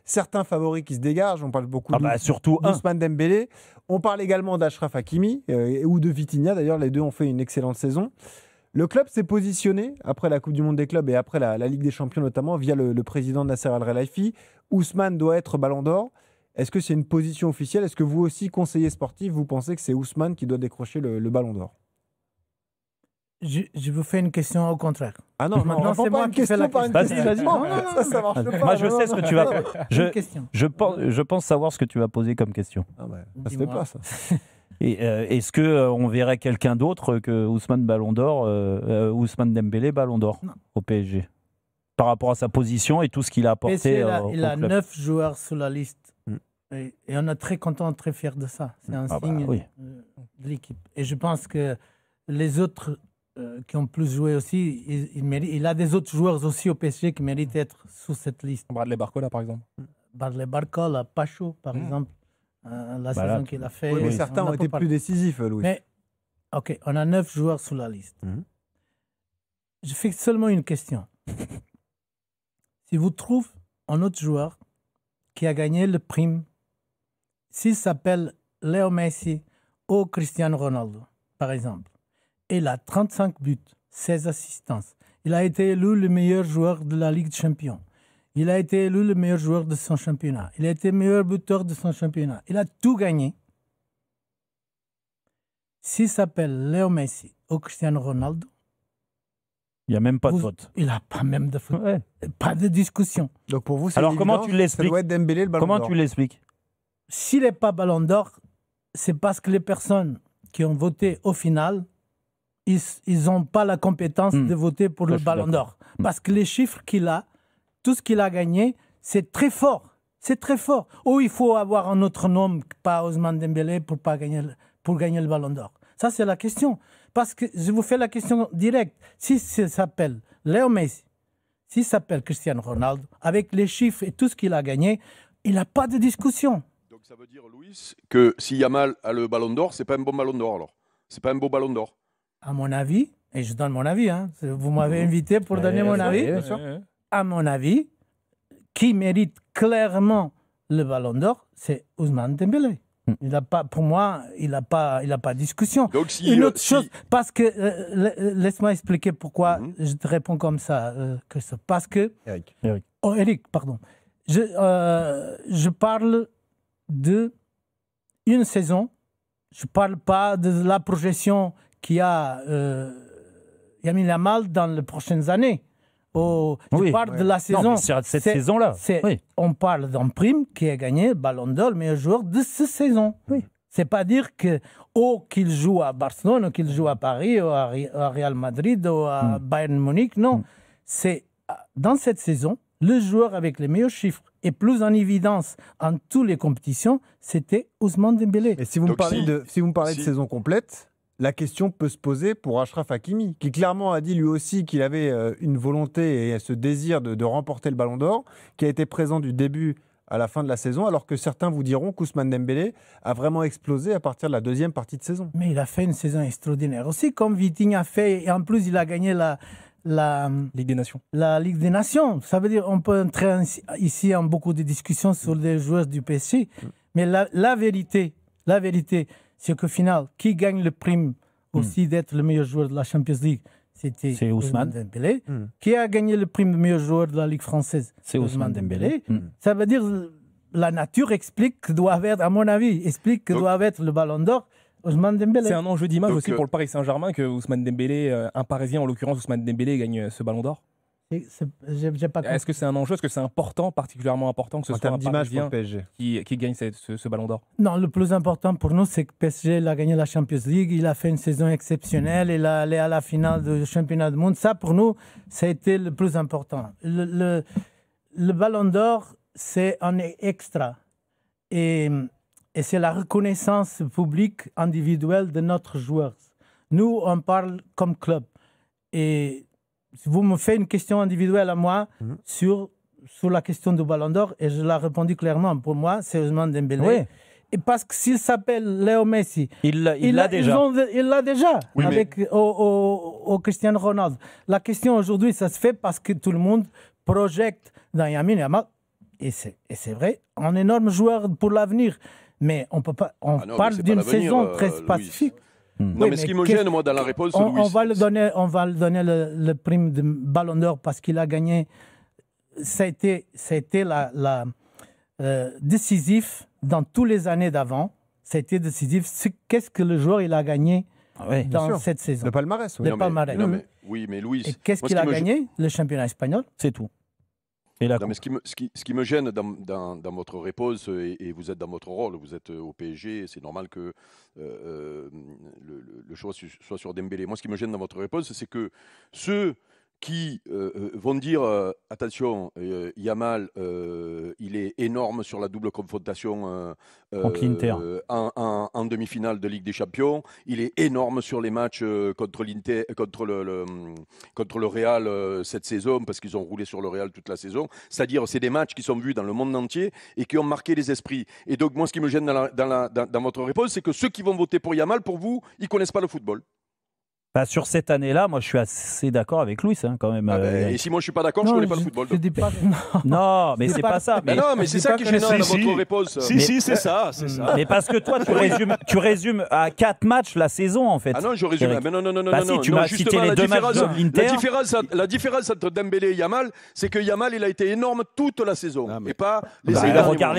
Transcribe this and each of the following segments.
certains favoris qui se dégagent. On parle beaucoup surtout d'Ousmane Dembélé. On parle également d'Achraf Hakimi ou de Vitinha. D'ailleurs, les deux ont fait une excellente saison. Le club s'est positionné après la Coupe du Monde des clubs et après la Ligue des Champions notamment via le président Nasser Al-Khelaifi. Ousmane doit être Ballon d'Or. Est-ce que c'est une position officielle? Est-ce que vous aussi, conseiller sportif, vous pensez que c'est Ousmane qui doit décrocher le Ballon d'Or? Je vous fais une question au contraire. Ah non, maintenant c'est moi qui fais la question. Vas-y. Non, ça marche pas. Moi, je sais ce que tu vas. Je pense savoir ce que tu vas poser comme question. Ah ouais, ça se fait pas, ça. Et est-ce qu'on verrait quelqu'un d'autre que Ousmane Ballon d'Or, Ousmane Dembélé Ballon d'Or au PSG, par rapport à sa position et tout ce qu'il a apporté au il a club. 9 joueurs sur la liste. Et on est très content, très fiers de ça. C'est un signe de l'équipe. Et je pense que les autres qui ont plus joué aussi, il a des autres joueurs aussi au PSG qui méritent d'être sur cette liste. Bradley Barcola, par exemple. Bradley Barcola, Pacho, par exemple. La saison qu'il a fait. Oui, mais certains ont été plus décisifs, Louis. Mais, ok, on a 9 joueurs sur la liste. Je fais seulement une question. Si vous trouvez un autre joueur qui a gagné le prime, s'il s'appelle Léo Messi ou Cristiano Ronaldo, par exemple, il a 35 buts, 16 assistances. Il a été élu le meilleur joueur de la Ligue des Champions. Il a été élu le meilleur joueur de son championnat. Il a été meilleur buteur de son championnat. Il a tout gagné. S'il s'appelle Léo Messi ou Cristiano Ronaldo, il n'y a même pas de vote. Il n'a pas même de vote. Ouais. Pas de discussion. Donc pour vous, c'est alors comment tu l'expliques? Ça doit être Dembélé le Ballon d'Or. Comment tu l'expliques? S'il n'est pas Ballon d'Or, c'est parce que les personnes qui ont voté au final, ils n'ont pas la compétence de voter pour le Ballon d'Or. Parce que les chiffres qu'il a, tout ce qu'il a gagné, c'est très fort. C'est très fort. Ou il faut avoir un autre nom, pas Ousmane Dembélé, pour gagner le Ballon d'Or. Ça, c'est la question. Parce que je vous fais la question directe. Si ça s'appelle Léo Messi, s'il s'appelle Cristiano Ronaldo, avec les chiffres et tout ce qu'il a gagné, il n'a pas de discussion. Donc ça veut dire, Louis, que si Yamal a le Ballon d'Or, c'est pas un bon Ballon d'Or alors? C'est pas un beau Ballon d'Or? À mon avis, et je donne mon avis, hein, vous m'avez invité pour donner mon avis. À mon avis, qui mérite clairement le Ballon d'Or, c'est Ousmane Dembélé. Il a pas, pour moi, il n'a pas de discussion. Donc, une autre chose, parce que, laisse-moi expliquer pourquoi je te réponds comme ça, Christophe. Parce que, Eric, pardon. Je parle d'une saison, je ne parle pas de la projection qu'il y a Lamine Yamal dans les prochaines années. Je parle de la saison. Non, mais cette saison-là. On parle d'un prime qui a gagné Ballon d'Or, le meilleur joueur de cette saison. C'est pas dire que qu'il joue à Barcelone, ou qu'il joue à Paris, ou à Real Madrid, ou à Bayern Munich. Non, c'est dans cette saison, le joueur avec les meilleurs chiffres et plus en évidence en toutes les compétitions, c'était Ousmane Dembélé. Et si vous me parlez de saison complète, la question peut se poser pour Achraf Hakimi, qui clairement a dit lui aussi qu'il avait une volonté et ce désir de remporter le Ballon d'Or, qui a été présent du début à la fin de la saison, alors que certains vous diront qu'Ousmane Dembélé a vraiment explosé à partir de la deuxième partie de saison. Mais il a fait une saison extraordinaire aussi, comme Vitinha a fait, et en plus il a gagné la Ligue des Nations. La Ligue des Nations. Ça veut dire on peut entrer ici en beaucoup de discussions sur les joueurs du PSG, mais la vérité, c'est qu'au final, qui gagne le prime aussi d'être le meilleur joueur de la Champions League, c'est Ousmane Dembélé. Qui a gagné le prime de meilleur joueur de la Ligue française, c'est Ousmane Dembélé. Ça veut dire la nature explique que doit être, à mon avis, doit être le Ballon d'Or Ousmane Dembélé. C'est un enjeu d'image aussi pour le Paris Saint-Germain que Ousmane Dembélé, un Parisien en l'occurrence, Ousmane Dembélé gagne ce Ballon d'Or. Est-ce que c'est un enjeu? Est-ce que c'est important, particulièrement important que ce soit un Parisien qui gagne ce Ballon d'Or? Non, le plus important pour nous, c'est que PSG a gagné la Champions League. Il a fait une saison exceptionnelle. Il est allé à la finale du championnat du monde. Ça, pour nous, ça a été le plus important. Le Ballon d'Or, c'est un extra. Et c'est la reconnaissance publique individuelle de notre joueur. Nous, on parle comme club. Et si vous me faites une question individuelle à moi sur la question du Ballon d'Or, et je l'ai répondu clairement, pour moi, c'est Ousmane Dembélé. Oui. Et parce que s'il s'appelle Léo Messi, il l'a déjà. Il l'a déjà avec au Cristiano Ronaldo. La question aujourd'hui, ça se fait parce que tout le monde projette dans Lamine Yamal. Et c'est vrai, un énorme joueur pour l'avenir. Mais on peut pas. On parle d'une saison très spécifique. Non, mais ce qui me gêne, moi, dans la réponse, on va le donner le prime de Ballon d'Or parce qu'il a gagné. Ça a été décisif dans toutes les années d'avant. Ça a été décisif. Qu'est-ce que le joueur il a gagné dans cette saison? Le palmarès. Oui. Le palmarès. Oui, mais Louis. Et qu'est-ce qu'il a gagné? Le championnat espagnol. C'est tout. Et non, mais ce qui me gêne dans votre réponse, et vous êtes dans votre rôle, vous êtes au PSG, c'est normal que le choix soit sur Dembélé. Moi, ce qui me gêne dans votre réponse, c'est que ceux qui vont dire attention, Yamal, il est énorme sur la double confrontation en demi-finale de Ligue des Champions. Il est énorme sur les matchs contre le Real cette saison, parce qu'ils ont roulé sur le Real toute la saison. C'est-à-dire, c'est des matchs qui sont vus dans le monde entier et qui ont marqué les esprits. Et donc, moi, ce qui me gêne dans votre réponse, c'est que ceux qui vont voter pour Yamal, pour vous, ils ne connaissent pas le football. Sur cette année-là, moi, je suis assez d'accord avec Louis, quand même. Et si moi, je suis pas d'accord, je connais pas le football. Je dis pas, non, mais c'est pas ça. Mais non, mais c'est ça qui est gênant dans votre réponse. Si, c'est ça. Mais parce que toi, tu résumes à 4 matchs la saison, en fait. Ah non, je résume. Mais non. Si tu m'as cité les 2 matchs de l'Inter. La différence entre Dembélé et Yamal, c'est que Yamal, il a été énorme toute la saison. Et pas les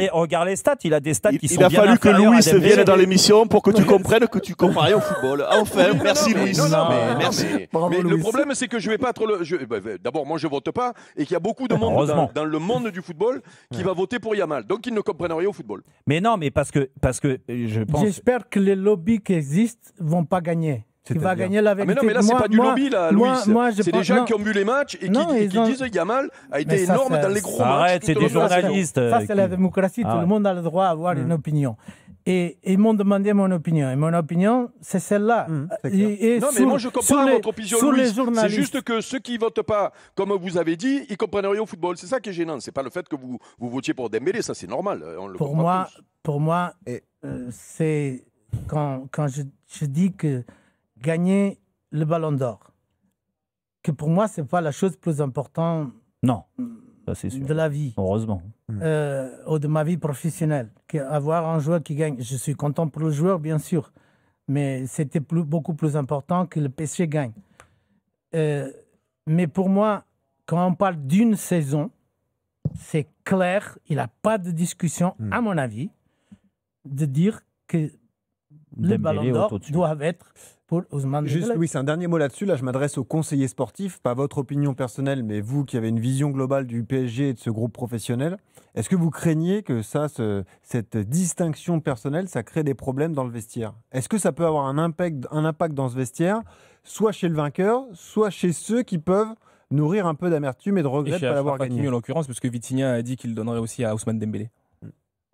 regarde les stats. Il a des stats qui sont bien inférieurs. Il a fallu que Louis vienne dans l'émission pour que tu comprennes que tu comprends rien au football. Enfin, merci Louis. Merci. Mais le problème, c'est que je vais pas être d'abord, moi, je vote pas, et qu'il y a beaucoup de monde dans le monde du football qui va voter pour Yamal. Donc, ils ne comprennent rien au football. Mais non, mais parce que je pense. J'espère que les lobbies qui existent vont pas gagner. Qui va gagner la vérité. Mais non, mais là, c'est pas du lobby, là, Louis. C'est des gens qui ont vu les matchs et qui disent Yamal a été énorme dans les gros matchs. Arrête, c'est des journalistes. Ça, c'est la démocratie. Tout le monde a le droit d'avoir une opinion. Et ils m'ont demandé mon opinion. Et mon opinion, c'est celle-là. Non, mais moi, je comprends votre opinion, Louis. C'est juste que ceux qui ne votent pas, comme vous avez dit, ils ne comprennent rien au football. C'est ça qui est gênant. Ce n'est pas le fait que vous votiez pour Dembélé. Ça, c'est normal. On le pour moi, c'est quand je dis que gagner le Ballon d'Or, que pour moi, ce n'est pas la chose plus importante. Non. Ça, c'est sûr. De la vie. Heureusement. Ou de ma vie professionnelle. Avoir un joueur qui gagne. Je suis content pour le joueur, bien sûr. Mais c'était beaucoup plus important que le PSG gagne. Mais pour moi, quand on parle d'une saison, c'est clair, il n'y a pas de discussion, à mon avis, de dire que les Ballons d'Or doivent être pour Ousmane Dembélé. Juste, Louis, un dernier mot là-dessus. Là, je m'adresse aux conseillers sportifs, pas votre opinion personnelle, mais vous qui avez une vision globale du PSG et de ce groupe professionnel. Est-ce que vous craignez que cette distinction personnelle, ça crée des problèmes dans le vestiaire? Est-ce que ça peut avoir un impact dans ce vestiaire, soit chez le vainqueur, soit chez ceux qui peuvent nourrir un peu d'amertume et de regret de ne pas l'avoir gagné? En l'occurrence, parce que Vitinha a dit qu'il donnerait aussi à Ousmane Dembélé.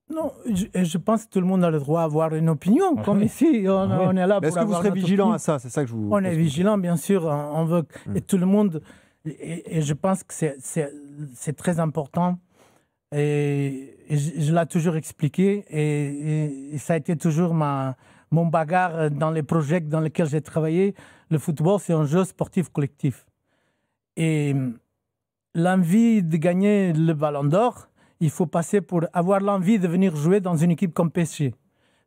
Non, je pense que tout le monde a le droit d'avoir une opinion. Comme ici, on est là pour avoir. Est-ce que vous serez vigilant à ça? C'est ça que je vous. On est vigilant, bien sûr. On veut et tout le monde. Et je pense que c'est très important. Et je l'ai toujours expliqué. Et ça a été toujours mon bagarre dans les projets dans lesquels j'ai travaillé. Le football, c'est un jeu sportif collectif. Et l'envie de gagner le Ballon d'Or, il faut passer pour avoir l'envie de venir jouer dans une équipe comme PSG.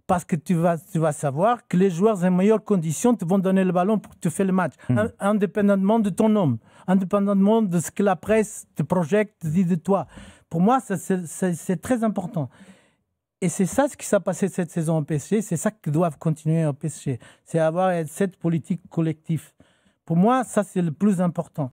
Parce que tu vas savoir que les joueurs en meilleures conditions te vont donner le ballon pour que tu fasses le match. Indépendamment de ton nom, indépendamment de ce que la presse te projette, te dit de toi. Pour moi, c'est très important. Et c'est ça ce qui s'est passé cette saison au PSG. C'est ça que doivent continuer au PSG. C'est avoir cette politique collective. Pour moi, ça, c'est le plus important.